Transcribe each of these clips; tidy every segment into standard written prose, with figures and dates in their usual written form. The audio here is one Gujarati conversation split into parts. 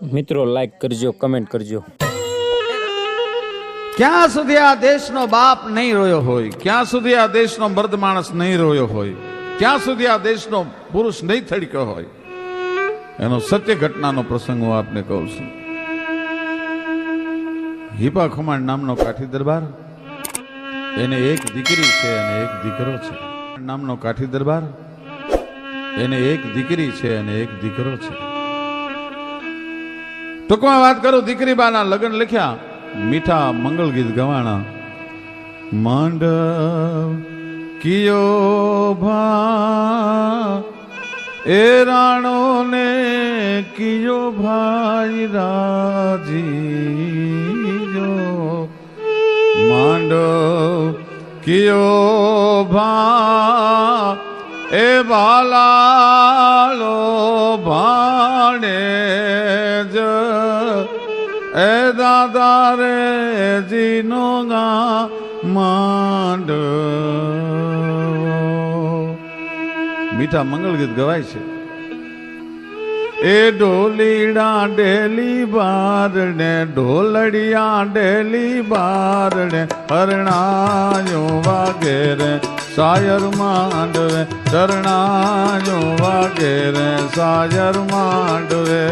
મિત્રો લાઈક કરજો, કમેન્ટ કરજો. ક્યાં સુધી આ દેશનો બાપ નહીં રોયો હોય, ક્યાં સુધી આ દેશનો મર્દ માણસ નહીં રોયો હોય, ક્યાં સુધી આ દેશનો પુરુષ નહીં થડક્યો હોય, એનો સત્ય ઘટનાનો પ્રસંગ હું આપને કહું છું. હિપા ખુમાણ નામનો કાઠી દરબાર, એને એક દીકરી છે અને એક દીકરો છે. નામનો કાઠી દરબાર, એને એક દીકરી છે અને એક દીકરો છે. ટૂંકમાં વાત કરું, દીકરી બાના લગ્ન લખ્યા, મીઠા મંગળ ગીત ગવાણા. માંડવ કિયો ભા એ રાણો ને કિયો ભાઈ રાજી, માંડવ કિયો ભા એ બાલાલો ભાણે જ એ દાદા રે જીનો ગા માંડ. મીઠા મંગળ ગીત ગવાય છે. એ ઢોલીડા ડેલી બારણે, ઢોલડિયા ડેલી બારણે, હરણાયો વાગે રે સાયર માંડવે, શરણાયો વાગે રે સાયર માંડવે.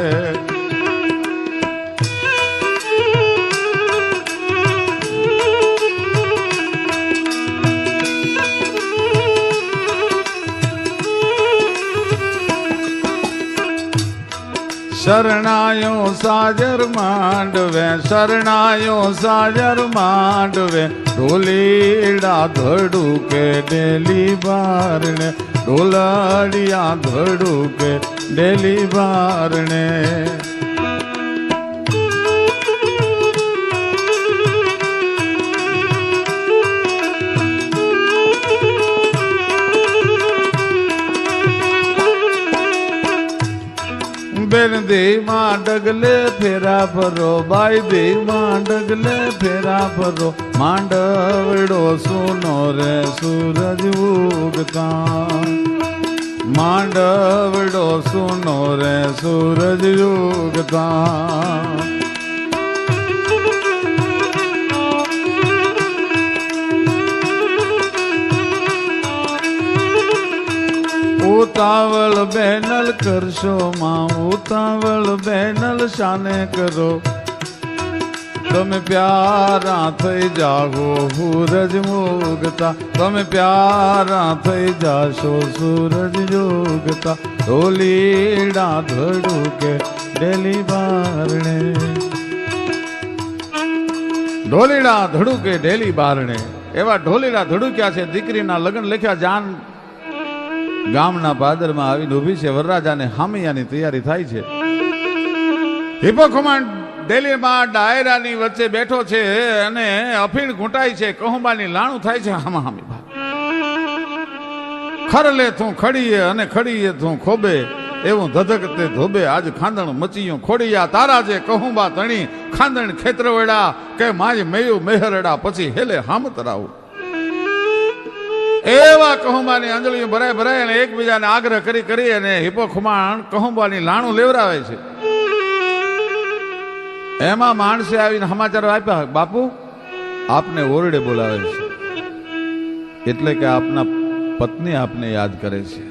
શરણાયો સાજર માંડવે, શરણાયો સાજર માંડવે, ઢોલીડા ધડુકે ડેલી બારણે, ઢોલડિયા ધડુકે ડેલી બારણે. બેન દેમાં ડગલે ફેરા ફરો, બાઈ દેમાં ડગલે ફેરા ફરો, માંડવડો સુનો રે સૂરજ ઉગતા, માંડવડો સુનો રે સૂરજ ઉગતા. ઉતાવળ બેનલ કરશો માં, ઉતાવળ બેનલ શાને કરો, તમે પ્યારા થઈ જાગો સૂરજ ઉગતા, તમે પ્યારા થઈ જાશો સૂરજ ઉગતા. ઢોલીડા ધડુકે ડેલી બારણે, ઢોલીડા ધડુકે ડેલી બારણે. એવા ઢોલીડા ધડુક્યા છે. દીકરીના લગ્ન લખ્યા, જાન ગામના પાદરમાં આવીને ઊભી છે. વરરાજાને હામિયાની તૈયારી થાય છે. હિપો ખુમાણ ડેલીમાં ડાયરાની વચ્ચે બેઠો છે અને અફીણ ઘૂંટાય છે. કહુંબાની લાણું થાય છે. હામા હામી ખરલે તું ખડીએ અને ખડીએ તું ખોબે, એવું ધધકતે ધોબે આજ ખાંદણ મચીયું ખોડિયા, તારા જે કહુંબા તણી ખાંદણ ખેતરવડા, કે માજ મેયું મેહરડા પછી હેલે હામ તરાવું. એવા કહુંબાની અંજળીઓ ભરાય ભરાય અને એકબીજાને આગ્રહ કરી કરી અને હિપો ખુમાણ કહુંબાની લાણું લેવરાવે છે. એમાં માણસે આવીને સમાચાર આપ્યા, બાપુ આપને ઓરડે બોલાવે છે, એટલે કે આપના પત્ની આપને યાદ કરે છે.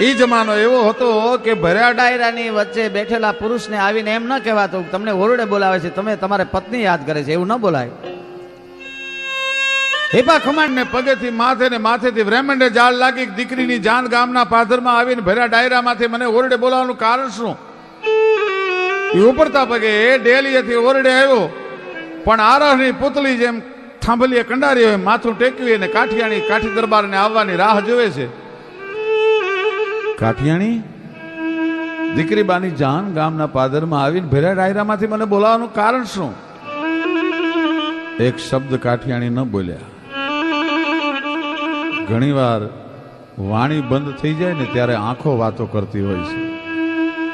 ઈ જમાનો એવો હતો કે ભર્યા ડાયરાની વચ્ચે બેઠેલા પુરુષને આવીને એમ ન કહેવાતું તમને ઓરડે બોલાવે છે, તમે તમારે પત્ની યાદ કરે છે, એવું ન બોલાય. હિપા ખુમાણ ને પગેથી માથે ને માથેથી બ્રહ્માંડે જાળ લાગી. દીકરીની જાન ગામના પાદરમાં આવીને ભર્યા ડાયરામાંથી મને ઓરડે બોલાવવાનું કારણ શું? એ ઉપરતા પગે ડેલીએથી ઓરડે આવ્યો, પણ આરહની પુતળી જેમ થાંભલીએ કંડારી હોય, માથું ટેકવી અને કાઠિયાણી કાઠી દરબારને આવવાની રાહ જોવે છે. કાઠિયાણી દીકરી બાની જાન ગામના પાદરમાં આવીને ભર્યા ડાયરામાંથી મને બોલાવવાનું કારણ શું? એક શબ્દ કાઠિયાણી ન બોલ્યા. ઘણી વાર વાણી બંધ થઈ જાય ને ત્યારે આંખો વાતો કરતી હોય છે.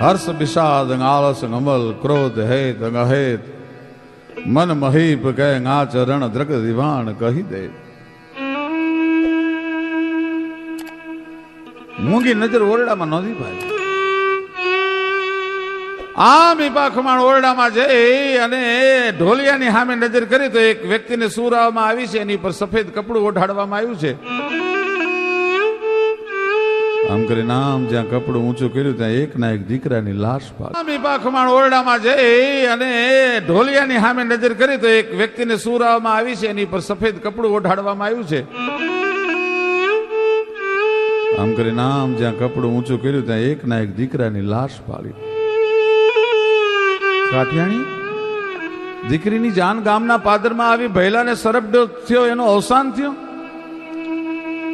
હર્ષ વિષાદ આળસ અમલ ક્રોધ હેત અહેત મન મહીપ કહે આ ચરણ દ્રગ દિવાણ કહી દે. મૂંગી નજર ઓરડામાં નોંધી ભાઈ. આમ ઈપા ખમાણ ઓરડામાં જઈ અને ઢોલિયાની સામે નજર કરી તો એક વ્યક્તિને સુરાવવામાં આવી છે, એની પર સફેદ કપડું ઓઢાડવામાં આવ્યું છે. આમ કરીને આમ જ્યાં કપડું ઊંચું કર્યું ત્યાં એક ના એક દીકરાની લાશ પાડી. આમ ઈપા ખમાણ ઓરડામાં જઈ અને ઢોલિયાની સામે નજર કરી તો એક વ્યક્તિને સુરાવવામાં આવી છે, એની પર સફેદ કપડું ઓઢાડવામાં આવ્યું છે. આમ કરીને આમ જ્યાં કપડું ઊંચું કર્યું ત્યાં એક ના એક દીકરાની લાશ પાડી. કાઠિયાણી દીકરીની જાન ગામના પાદરમાં આવી ભૈલાને સરપડો થયો, એનો અવસાન થયો.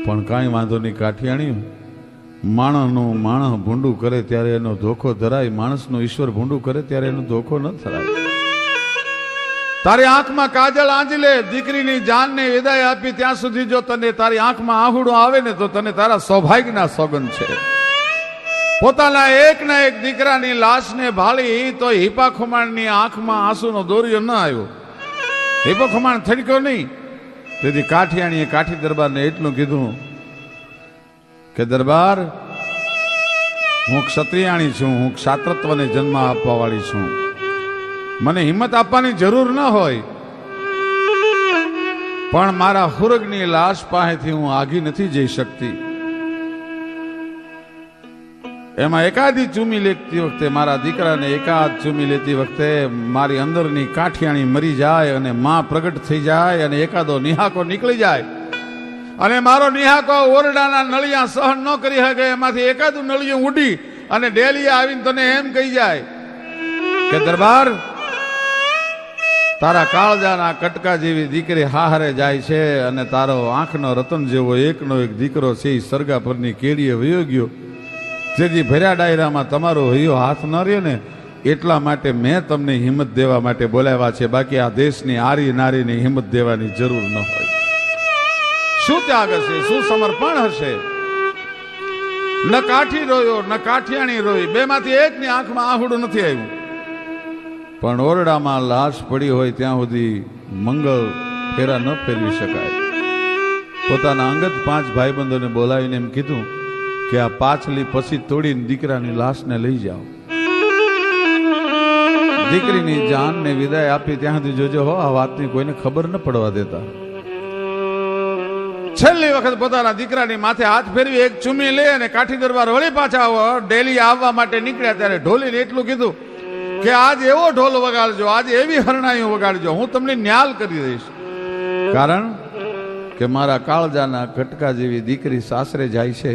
પણ કાંઈ વાંધો નહીં કાઠિયાણી, માણસનું માણસ ભૂંડું કરે ત્યારે એનો ધોખો ધરાય, માણસનું ઈશ્વર ભૂંડું કરે ત્યારે એનો ધોખો ન ધરાય. તારી આંખમાં કાજલ આંજી લે, દીકરીની જાનને વિદાય આપી ત્યાં સુધી જો તને તારી આંખમાં આહુડું આવે ને તો તને તારા સૌભાગ્યના સોગંદ છે. પોતાના એક ના એક દીકરાની લાશને ભાળી તો હિપા ખુમાણની આંખમાં આંસુનો દોરિયો ન આવ્યો. હિપા ખુમાણ થડક્યો નહીં. તેથી કાઠિયાણીએ કાઠી દરબારને એટલું કીધું કે દરબાર, હું ક્ષત્રિયાણી છું, હું ક્ષાત્રત્વને જન્મ આપવા વાળી છું, મને હિંમત આપવાની જરૂર ન હોય, પણ મારા હુરગની લાશ પાસેથી હું આગી નથી જઈ શકતી. એમાં એકાદી ચૂમી લેતી વખતે, મારા દીકરાને એકાદ ચૂમી લેતી વખતે મારી અંદરની કાઠિયાણી મરી જાય અને માં પ્રગટ થઈ જાય અને એકાદો નિહાકો નીકળી જાય અને મારો નિહાકો ઓરડાના નળિયા સહન ન કરી શકે, એમાંથી એકાદું નળિયું ઉડી અને ડેલીએ આવીને તને એમ કહી જાય કે દરબાર, તારા કાળજાના કટકા જેવી દીકરી હાહરે જાય છે અને તારો આંખનો રતન જેવો એકનો એક દીકરો છે એ સરગા પરની કેડીએ વયો ગયો. જેથી ભર્યા ડાયરામાં તમારો હૈયો હાથ ન રહ્યો ને, એટલા માટે મેં તમને હિંમત દેવા માટે બોલાવ્યા છે. બાકી આ દેશની આરી નારીની હિંમત દેવાની જરૂર ન હોય. શું ત્યાગ હશે, શું સમર્પણ હશે. ન કાઠી રોયો ન કાઠિયાણી રોઈ, બેમાંથી એકની આંખમાં આહુડું નથી આવ્યું. પણ ઓરડામાં લાશ પડી હોય ત્યાં સુધી મંગળ ફેરા ન ફેરવી શકાય. પોતાના અંગત 5 ભાઈબંધોને બોલાવીને એમ કીધું કે આ પાછલી પછી તોડીને દીકરાની લાશને લઈ જાઓ. દીકરીની જાનને વિદાય આપી ત્યાં સુધી જોજો હો, આ વાતની કોઈને ખબર ન પડવા દેતા. છેલ્લી વખત પોતાના દીકરાની માથે હાથ ફેરવી એક ચૂમી લે અને કાઠી દરબાર વળી પાછા ડેલી આવવા માટે નીકળ્યા ત્યારે ઢોલીને એટલું કીધું કે આજ એવો ઢોલ વગાડજો, આજ એવી હરણાઈઓ વગાડજો, હું તમને ન્યાલ કરી દઈશ. કારણ કે મારા કાળજાના કટકા જેવી દીકરી સાસરે જાય છે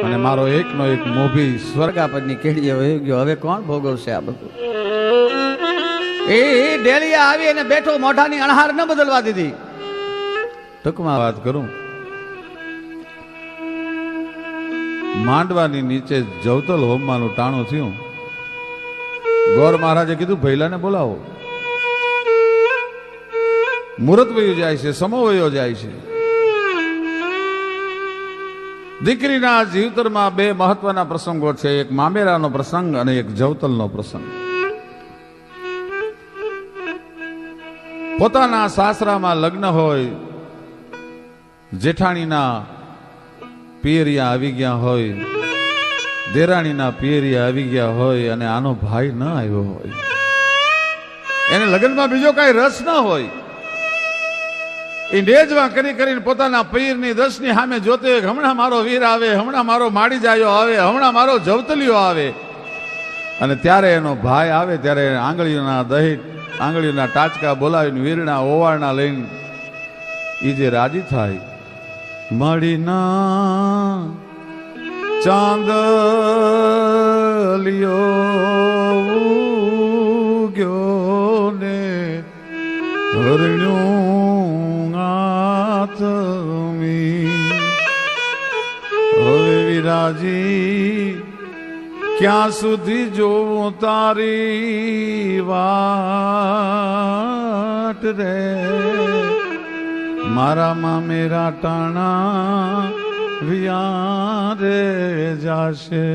અને મારો એકનો એક મોભી સ્વર્ગાપદની કેડીએ વહી ગયો. હવે કોણ ભોગવશે આ બધું? એ ડેલીએ આવી અને બેઠો, મોઢાની અણહાર ન બદલવા દીધી. ટૂંકમાં વાત કરું, માંડવાની નીચે જવતલ હોમવાનું ટાણું થયું. ગોર મહારાજે કીધું ભૈલાને બોલાવો. મુહૂર્ત વયો જાય છે, સમો વયો જાય છે. દીકરીના જીવતરમાં 2 મહત્વના પ્રસંગો છે, એક મામેરાનો પ્રસંગ અને એક જવતલનો પ્રસંગ. પોતાના સાસરામાં લગ્ન હોય, જેઠાણીના પિયરિયા આવી ગયા હોય, દેરાણીના પિયરિયા આવી ગયા હોય અને આનો ભાઈ ન આવ્યો હોય, એને લગ્નમાં બીજો કઈ રસ ન હોય, એ નેજવા કરી કરીને પોતાના પીરની દસની સામે જોતે હમણાં મારો વીર આવે, હમણાં મારો માડી જાયો આવે, હમણાં મારો જવતલિયો આવે. અને ત્યારે એનો ભાઈ આવે ત્યારે આંગળીઓના દહીં, આંગળીઓના ટાચકા બોલાવીને વીરના ઓવાળના લઈને એ જે રાજી થાય, મળીના ચાંદલિયો ગયો ને હરણ્યું આથમી. હવે વિરાજી ક્યાં સુધી જોઉં તારી વાટ રે, મારા મામેરા ટાણા વિયારે જાશે.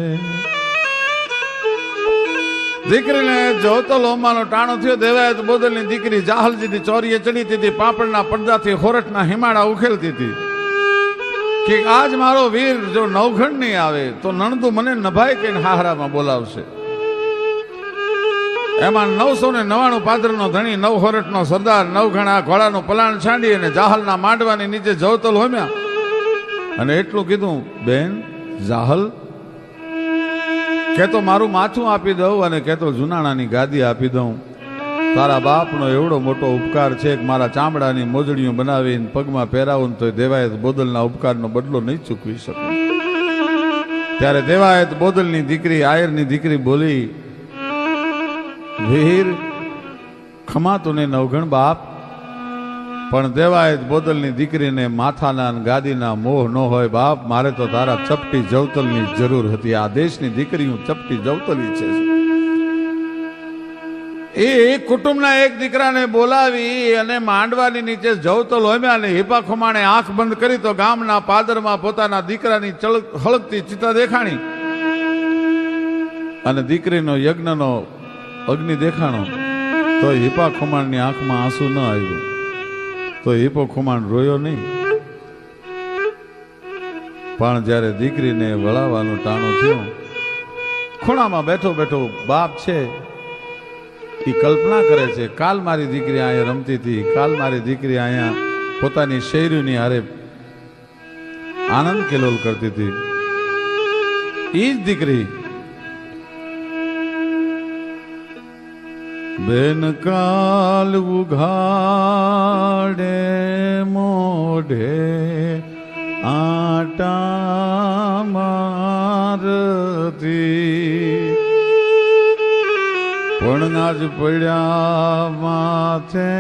દીકરીને જવતલ હોમાનો ટાણો થયો. દેવાયત બોદલની દીકરી જાહલજીની ચોરીએ ચડી હતી, પાપડના પડદાથી હોરઠના હિમાડા ઉખેલતી હતી કે આજ મારો વીર જો નવખંડ નહીં આવે તો નણદુ મને નભાઈ કહીને હાહરામાં બોલાવશે. એમાં 999 પાદરનો ધણી, 9 હોરઠનો સરદાર, 9 ઘણા ઘોડાનું પલાણ છાંડી અને જાહલના માંડવાની નીચે જવતલ હોમ્યા અને એટલું કીધું, બેન જાહલ, કે તો મારું માથું આપી દઉં અને કે તો જુનાણાની ગાદી આપી દઉં. તારા બાપનો એવડો મોટો ઉપકાર છે કે મારા ચામડાની મોજડીઓ બનાવીને પગમાં પહેરાવું તો દેવાયત બોદલના ઉપકારનો બદલો નહીં ચૂકવી શકું. ત્યારે દેવાયત બોદલની દીકરી, આયરની દીકરી બોલી, વીર ખમા તુને નવઘણ બાપ, પણ દેવાયત બોદલની દીકરીને માથાના અને ગાદીના મોહ ન હોય બાપ. મારે તો તારા ચપટી જવતલની જરૂર હતી. આ દેશની દીકરીઓ ચપટી જવતલી છે. એ કુટુંબના એક દીકરાને બોલાવી અને માંડવાની નીચે જવતલ હોમ્યા અને હિપા ખુમાણે આંખ બંધ કરી તો ગામના પાદરમાં પોતાના દીકરાની હળગતી ચિતા દેખાણી અને દીકરીનો યજ્ઞનો અગ્નિ દેખાણો તો હિપા ખુમાણની આંખમાં આંસુ ન આવ્યું. તો હિપો ખુમાણ રોયો નહીં, પણ જ્યારે દીકરીને વળાવવાનું ટાણું થયું, ખૂણામાં બેઠો બેઠો બાપ છે એ કલ્પના કરે છે, કાલ મારી દીકરી અહીંયા રમતી હતી, કાલ મારી દીકરી અહીંયા પોતાની શેરીની હારે આનંદ કેલોલ કરતી હતી. એ જ દીકરી બેન કાલ ઉઘાડે મોઢે આટા મારતી, પણ આજ પડ્યા માથે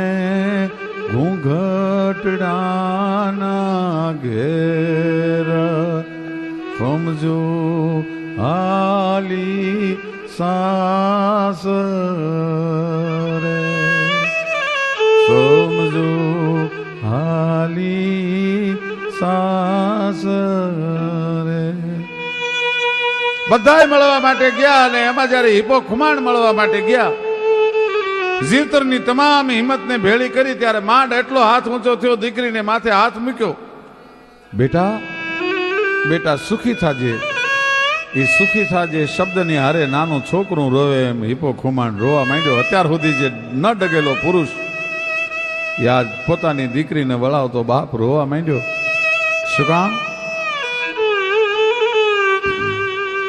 ઘૂંઘટડાના ઘેર સમજો હાલી સાસ રે, સમજો હાલી સાસ રે. બધાય મળવા માટે ગયા અને એમાં જયારે હિપો ખુમાણ મળવા માટે ગયા, જીવતરની તમામ હિંમતને ભેળી કરી ત્યારે માંડ એટલો હાથ ઊંચો થયો, દીકરીને માથે હાથ મૂક્યો. બેટા બેટા સુખી થાજે. એ સુખી થાજે શબ્દની હારે નાનું છોકરું રોવે એમ હિપો ખુમાણ રોવા માંડ્યો. અત્યાર સુધી જે ન ડગેલો પુરુષ યાદ પોતાની દીકરીને વળાવતો બાપ રોવા માંડ્યો. શું કામ?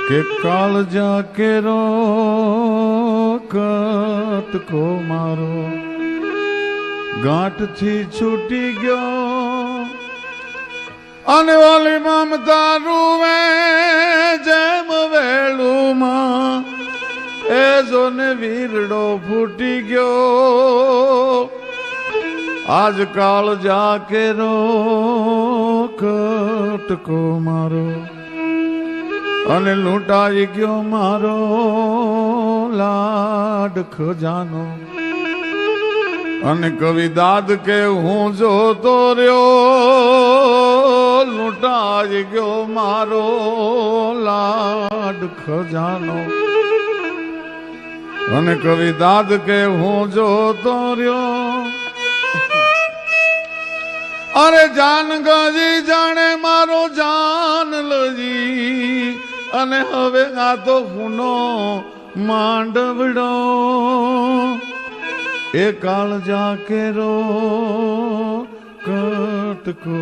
કે કાલ જાકે રો કટકો મારો ગાંઠથી છૂટી ગયો અને ઓલી મમતા રૂવે જેમ વેલુમાં એ જોને વીરડો ફૂટી ગયો. આજ કાલ જાકે રો કટકો મારો અને લૂંટાઈ ગયો મારો લાડ ખજાનો. અને કવિ દાદ કે હું જોતો રહ્યો, લૂંટાઈ ગયો મારો લાડ ખજાનો. અને કવિ દાદ કે હું જોતો રહ્યો, અરે જાન ગજી જાણે મારો જાન લજી. અને હવે આ તો હુનો માંડવડો એ કાળ જાકે રો કટકો.